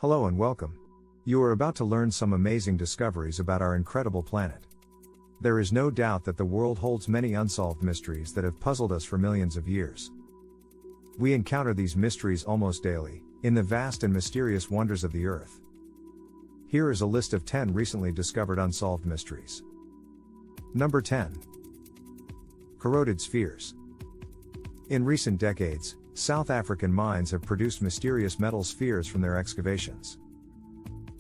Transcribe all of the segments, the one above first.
Hello and welcome. You are about to learn some amazing discoveries about our incredible planet. There is no doubt that the world holds many unsolved mysteries that have puzzled us for millions of years. We encounter these mysteries almost daily, in the vast and mysterious wonders of the Earth. Here is a list of 10 recently discovered unsolved mysteries. Number 10. Corroded spheres. In recent decades, South African mines have produced mysterious metal spheres from their excavations.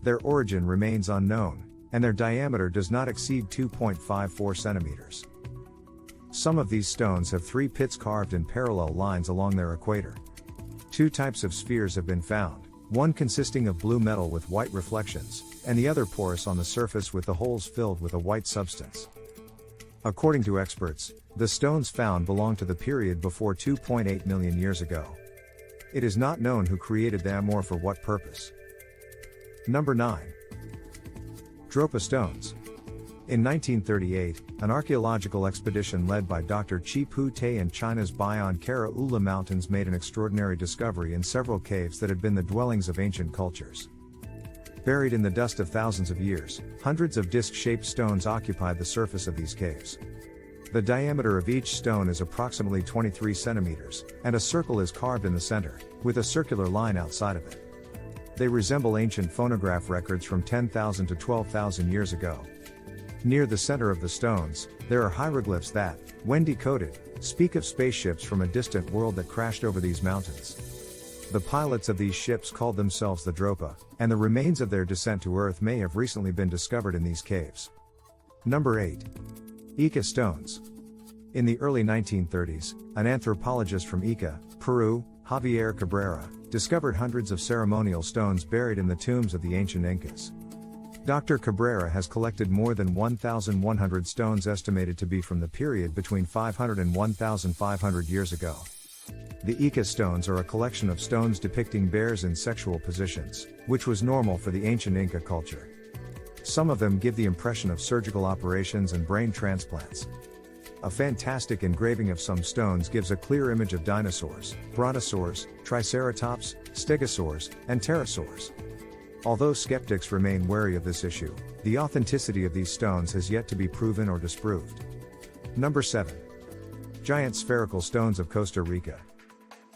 Their origin remains unknown, and their diameter does not exceed 2.54 centimeters. Some of these stones have 3 pits carved in parallel lines along their equator. 2 types of spheres have been found, one consisting of blue metal with white reflections, and the other porous on the surface with the holes filled with a white substance. According to experts, the stones found belong to the period before 2.8 million years ago. It is not known who created them or for what purpose. Number 9. Tropa stones. In 1938, an archaeological expedition led by Dr. Chi Pu-Te in China's Bayan Kara Ula Mountains made an extraordinary discovery in several caves that had been the dwellings of ancient cultures. Buried in the dust of thousands of years, hundreds of disc-shaped stones occupied the surface of these caves. The diameter of each stone is approximately 23 centimeters, and a circle is carved in the center, with a circular line outside of it. They resemble ancient phonograph records from 10,000 to 12,000 years ago. Near the center of the stones, there are hieroglyphs that, when decoded, speak of spaceships from a distant world that crashed over these mountains. The pilots of these ships called themselves the Tropa, and the remains of their descent to Earth may have recently been discovered in these caves. Number 8. Ica stones. In the early 1930s, an anthropologist from Ica, Peru, Javier Cabrera, discovered hundreds of ceremonial stones buried in the tombs of the ancient Incas. Dr. Cabrera has collected more than 1,100 stones estimated to be from the period between 500 and 1,500 years ago. The Ica stones are a collection of stones depicting bears in sexual positions, which was normal for the ancient Inca culture. Some of them give the impression of surgical operations and brain transplants. A fantastic engraving of some stones gives a clear image of dinosaurs, brontosaurs, triceratops, stegosaurs, and pterosaurs. Although skeptics remain wary of this issue, the authenticity of these stones has yet to be proven or disproved. Number 7. Giant spherical stones of Costa Rica.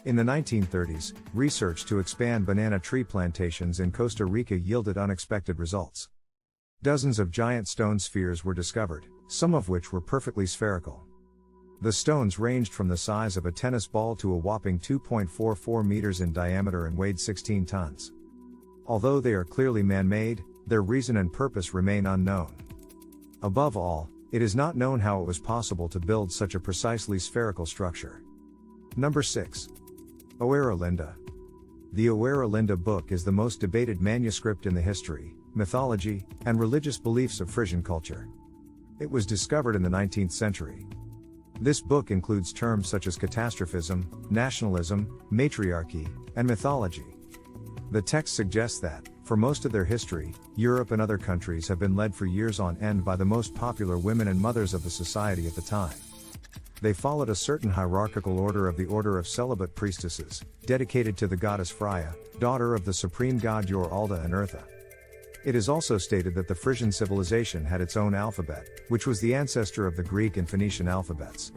In the 1930s, research to expand banana tree plantations in Costa Rica yielded unexpected results. Dozens of giant stone spheres were discovered, some of which were perfectly spherical. The stones ranged from the size of a tennis ball to a whopping 2.44 meters in diameter and weighed 16 tons. Although they are clearly man-made, their reason and purpose remain unknown. Above all, it is not known how it was possible to build such a precisely spherical structure. Number 6. Ohera Linda. The Ohera Linda book is the most debated manuscript in the history, mythology, and religious beliefs of Frisian culture. It was discovered in the 19th century. This book includes terms such as catastrophism, nationalism, matriarchy, and mythology. The text suggests that, for most of their history, Europe and other countries have been led for years on end by the most popular women and mothers of the society at the time. They followed a certain hierarchical order of the Order of Celibate Priestesses, dedicated to the goddess Freya, daughter of the supreme god Yor-Alda and Eartha. It is also stated that the Frisian civilization had its own alphabet, which was the ancestor of the Greek and Phoenician alphabets.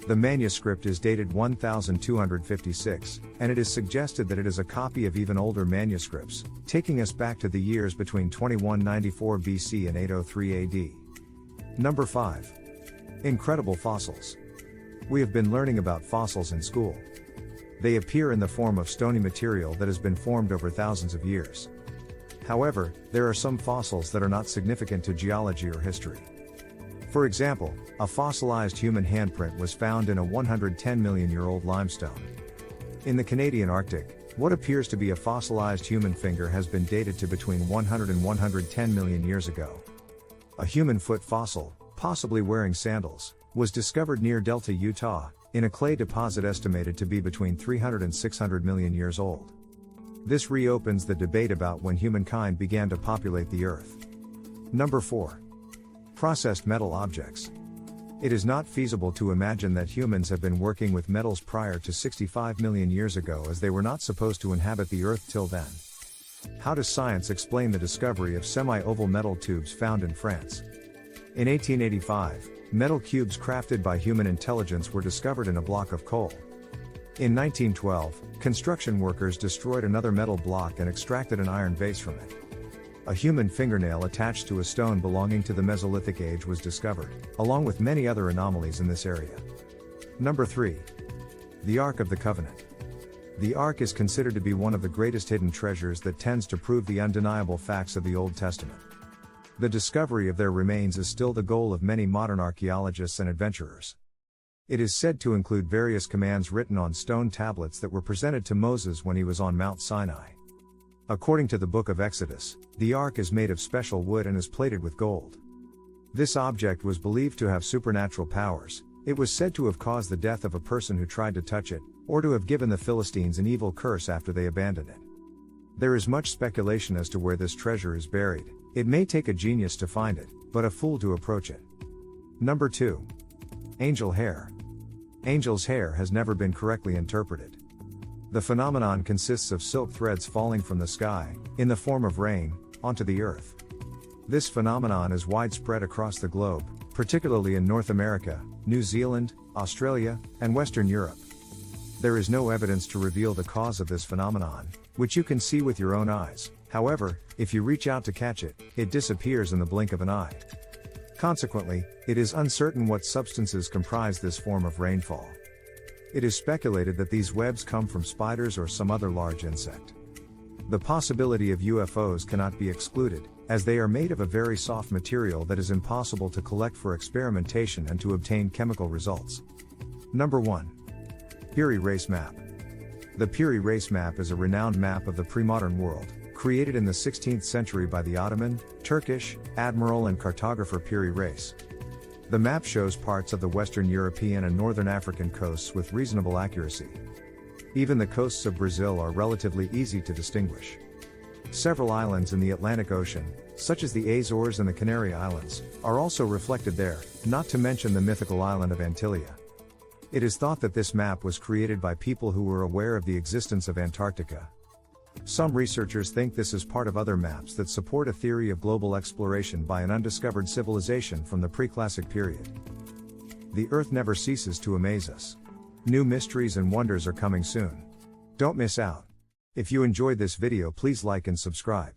The manuscript is dated 1256, and it is suggested that it is a copy of even older manuscripts, taking us back to the years between 2194 BC and 803 AD. Number 5. Incredible fossils. We have been learning about fossils in school. They appear in the form of stony material that has been formed over thousands of years. However, there are some fossils that are not significant to geology or history. For example, a fossilized human handprint was found in a 110 million-year-old limestone. In the Canadian Arctic, what appears to be a fossilized human finger has been dated to between 100 and 110 million years ago. A human foot fossil, possibly wearing sandals, was discovered near Delta, Utah, in a clay deposit estimated to be between 300 and 600 million years old. This reopens the debate about when humankind began to populate the Earth. Number 4. Processed metal objects. It is not feasible to imagine that humans have been working with metals prior to 65 million years ago, as they were not supposed to inhabit the Earth till then. How does science explain the discovery of semi-oval metal tubes found in France? In 1885, metal cubes crafted by human intelligence were discovered in a block of coal. In 1912, construction workers destroyed another metal block and extracted an iron vase from it. A human fingernail attached to a stone belonging to the Mesolithic age was discovered, along with many other anomalies in this area. Number 3. The Ark of the Covenant. The Ark is considered to be one of the greatest hidden treasures that tends to prove the undeniable facts of the Old Testament. The discovery of their remains is still the goal of many modern archaeologists and adventurers. It is said to include various commands written on stone tablets that were presented to Moses when he was on Mount Sinai. According to the book of Exodus, the ark is made of special wood and is plated with gold. This object was believed to have supernatural powers. It was said to have caused the death of a person who tried to touch it, or to have given the Philistines an evil curse after they abandoned it. There is much speculation as to where this treasure is buried. It may take a genius to find it, but a fool to approach it. Number 2. Angel hair. Angel's hair has never been correctly interpreted. The phenomenon consists of silk threads falling from the sky, in the form of rain, onto the earth. This phenomenon is widespread across the globe, particularly in North America, New Zealand, Australia, and Western Europe. There is no evidence to reveal the cause of this phenomenon, which you can see with your own eyes. However, if you reach out to catch it, it disappears in the blink of an eye. Consequently, it is uncertain what substances comprise this form of rainfall. It is speculated that these webs come from spiders or some other large insect. The possibility of UFOs cannot be excluded, as they are made of a very soft material that is impossible to collect for experimentation and to obtain chemical results. Number 1. Erie Race Map. The Erie Race Map is a renowned map of the pre-modern world, created in the 16th century by the Ottoman, Turkish, admiral and cartographer Erie Race. The map shows parts of the Western European and Northern African coasts with reasonable accuracy. Even the coasts of Brazil are relatively easy to distinguish. Several islands in the Atlantic Ocean, such as the Azores and the Canary Islands, are also reflected there, not to mention the mythical island of Antilia. It is thought that this map was created by people who were aware of the existence of Antarctica. Some researchers think this is part of other maps that support a theory of global exploration by an undiscovered civilization from the pre-classic period. The Earth never ceases to amaze us. New mysteries and wonders are coming soon. Don't miss out. If you enjoyed this video, please like and subscribe.